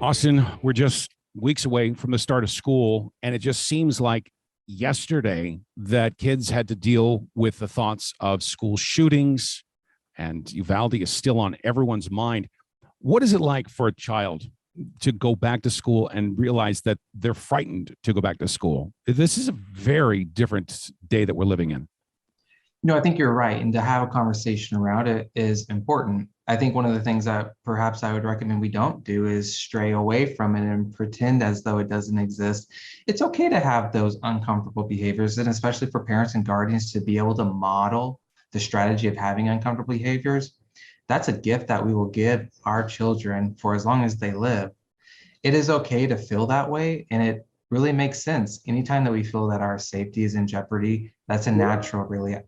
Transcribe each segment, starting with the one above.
Awstin, we're just weeks away from the start of school, and it just seems like yesterday that kids had to deal with the thoughts of school shootings, and Uvalde is still on everyone's mind. What is it like for a child to go back to school and realize that they're frightened to go back to school? This is a very different day that we're living in. I think you're right. And to have a conversation around it is important. I think one of the things that perhaps I would recommend we don't do is stray away from it and pretend as though it doesn't exist. It's okay to have those uncomfortable behaviors, and especially for parents and guardians to be able to model the strategy of having uncomfortable behaviors. That's a gift that we will give our children for as long as they live. It is okay to feel that way, and it really makes sense. Anytime that we feel that our safety is in jeopardy, that's a natural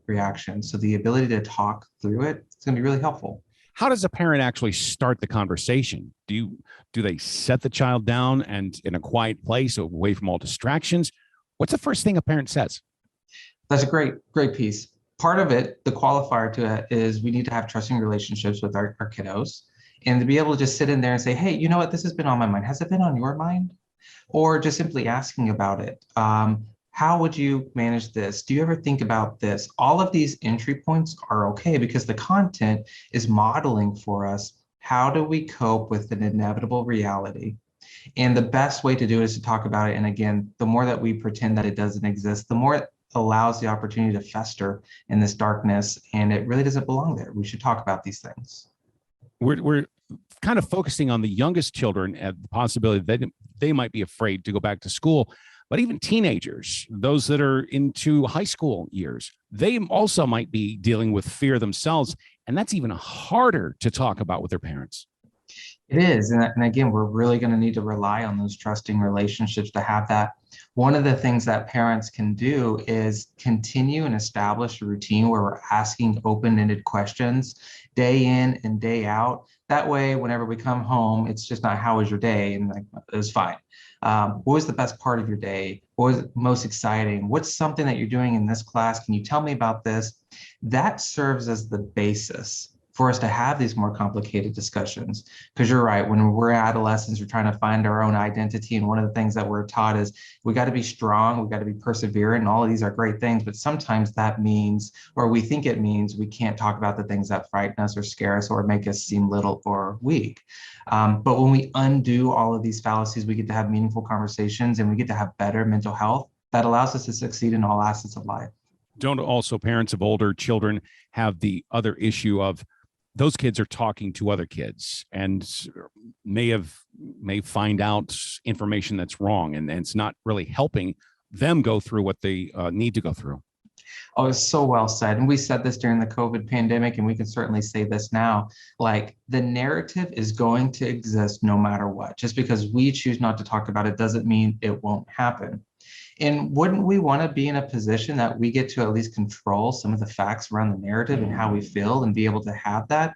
reaction. So the ability to talk through it is going to be really helpful. How does a parent actually start the conversation? Do they set the child down and in a quiet place away from all distractions? What's the first thing a parent says? That's a great piece. Part of it, the qualifier to it, is we need to have trusting relationships with our kiddos, and to be able to just sit in there and say, hey, you know what, this has been on my mind. Has it been on your mind? Or just simply asking about it. How would you manage this? Do you ever think about this? All of these entry points are okay because the content is modeling for us how do we cope with an inevitable reality. And the best way to do it is to talk about it. And again, the more that we pretend that it doesn't exist, the more it allows the opportunity to fester in this darkness. And it really doesn't belong there. We should talk about these things. We're kind of focusing on the youngest children and the possibility that they might be afraid to go back to school. But even teenagers, those that are into high school years, they also might be dealing with fear themselves. And that's even harder to talk about with their parents. It is. And again, we're really going to need to rely on those trusting relationships to have that. One of the things that parents can do is continue and establish a routine where we're asking open-ended questions day in and day out. That way, whenever we come home, it's just not how was your day? And like, it was fine. What was the best part of your day? What was most exciting? What's something that you're doing in this class? Can you tell me about this? That serves as the basis for us to have these more complicated discussions. Because you're right, when we're adolescents, we're trying to find our own identity. And one of the things that we're taught is we got to be strong, we got to be perseverant, and all of these are great things. But sometimes that means, or we think it means, we can't talk about the things that frighten us or scare us or make us seem little or weak. But when we undo all of these fallacies, we get to have meaningful conversations and we get to have better mental health that allows us to succeed in all aspects of life. Don't also parents of older children have the other issue of those kids are talking to other kids and may find out information that's wrong, and it's not really helping them go through what they need to go through. Oh, it's so well said. And we said this during the COVID pandemic, and we can certainly say this now. Like, the narrative is going to exist no matter what. Just because we choose not to talk about it doesn't mean it won't happen. And wouldn't we want to be in a position that we get to at least control some of the facts around the narrative and how we feel and be able to have that?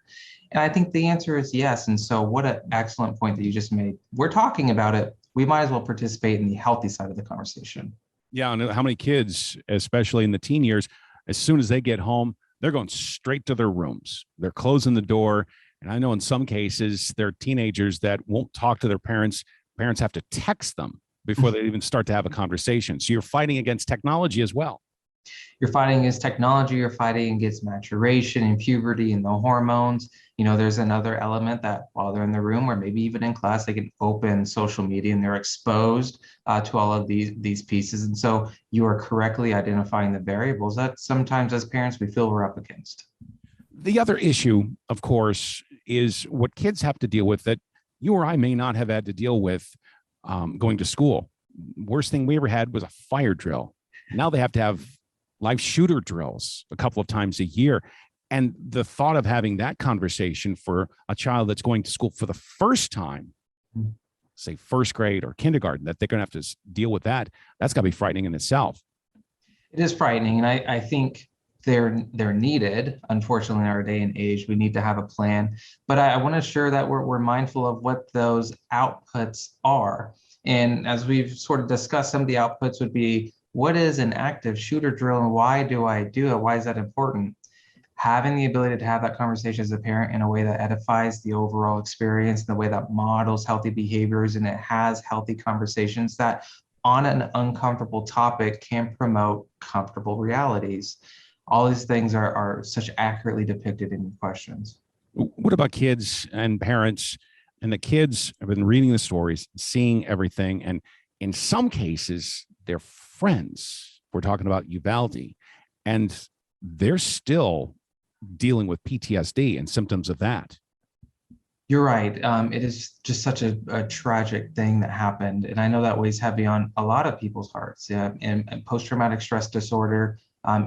And I think the answer is yes. And so what an excellent point that you just made. We're talking about it. We might as well participate in the healthy side of the conversation. Yeah, and how many kids, especially in the teen years, as soon as they get home, they're going straight to their rooms. They're closing the door. And I know in some cases, there are teenagers that won't talk to their parents. Parents have to text them before they even start to have a conversation. So you're fighting against technology as well. You're fighting against technology, you're fighting against maturation and puberty and the hormones. There's another element that while they're in the room or maybe even in class, they can open social media and they're exposed to all of these pieces. And so you are correctly identifying the variables that sometimes as parents we feel we're up against. The other issue, of course, is what kids have to deal with that you or I may not have had to deal with going to school. Worst thing we ever had was a fire drill. Now they have to have live shooter drills a couple of times a year. And the thought of having that conversation for a child that's going to school for the first time, say first grade or kindergarten, that they're going to have to deal with that's got to be frightening in itself. It is frightening. And I think they're needed. Unfortunately, in our day and age, we need to have a plan. But I want to ensure that we're mindful of what those outputs are. And as we've sort of discussed, some of the outputs would be, what is an active shooter drill and why do I do it? Why is that important? having the ability to have that conversation as a parent in a way that edifies the overall experience, in the way that models healthy behaviors, and it has healthy conversations that on an uncomfortable topic can promote comfortable realities. All these things are such accurately depicted in your questions. What about kids and parents? And the kids have been reading the stories, seeing everything, and in some cases, they're friends. We're talking about Uvalde, and they're still dealing with PTSD and symptoms of that. You're right. It is just such a tragic thing that happened. And I know that weighs heavy on a lot of people's hearts. Yeah, and post-traumatic stress disorder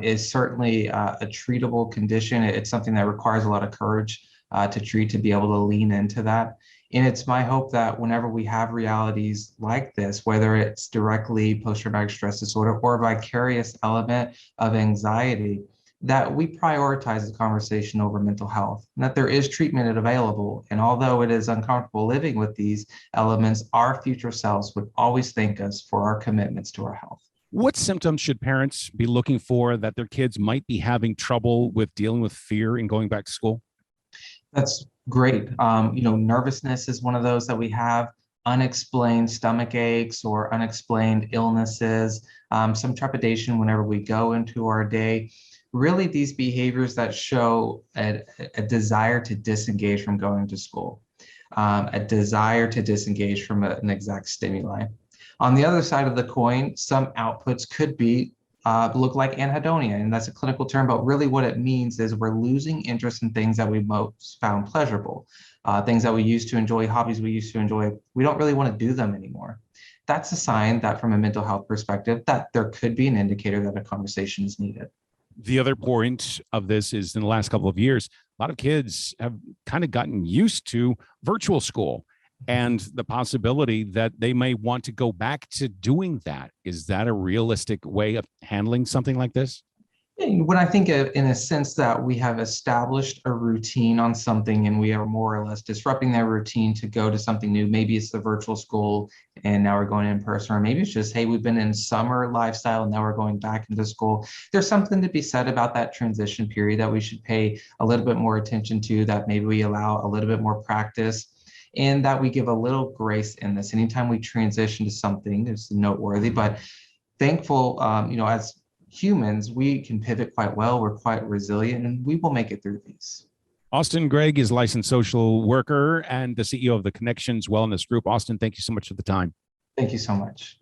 is certainly a treatable condition. It's something that requires a lot of courage to treat, to be able to lean into that. And it's my hope that whenever we have realities like this, whether it's directly post-traumatic stress disorder or a vicarious element of anxiety, that we prioritize the conversation over mental health, and that there is treatment available. And although it is uncomfortable living with these elements, our future selves would always thank us for our commitments to our health. What symptoms should parents be looking for that their kids might be having trouble with dealing with fear and going back to school? That's great. Nervousness is one of those that we have, unexplained stomach aches or unexplained illnesses, some trepidation whenever we go into our day. Really, these behaviors that show a desire to disengage from going to school, a desire to disengage from an exact stimuli. On the other side of the coin, some outputs could be look like anhedonia, and that's a clinical term, but really what it means is we're losing interest in things that we most found pleasurable, things that we used to enjoy, hobbies we used to enjoy. We don't really want to do them anymore. That's a sign that from a mental health perspective, that there could be an indicator that a conversation is needed. The other point of this is in the last couple of years, a lot of kids have kind of gotten used to virtual school and the possibility that they may want to go back to doing that. Is that a realistic way of handling something like this? When I think of, in a sense that we have established a routine on something and we are more or less disrupting that routine to go to something new, maybe it's the virtual school and now we're going in person, or maybe it's just, hey, we've been in summer lifestyle and now we're going back into school. There's something to be said about that transition period that we should pay a little bit more attention to, that maybe we allow a little bit more practice and that we give a little grace in this. Anytime we transition to something, it's noteworthy, but thankful, as humans, we can pivot quite well. We're quite resilient and we will make it through these. Awstin Gregg is licensed social worker and the CEO of the Connections Wellness Group. Awstin, thank you so much for the time. Thank you so much.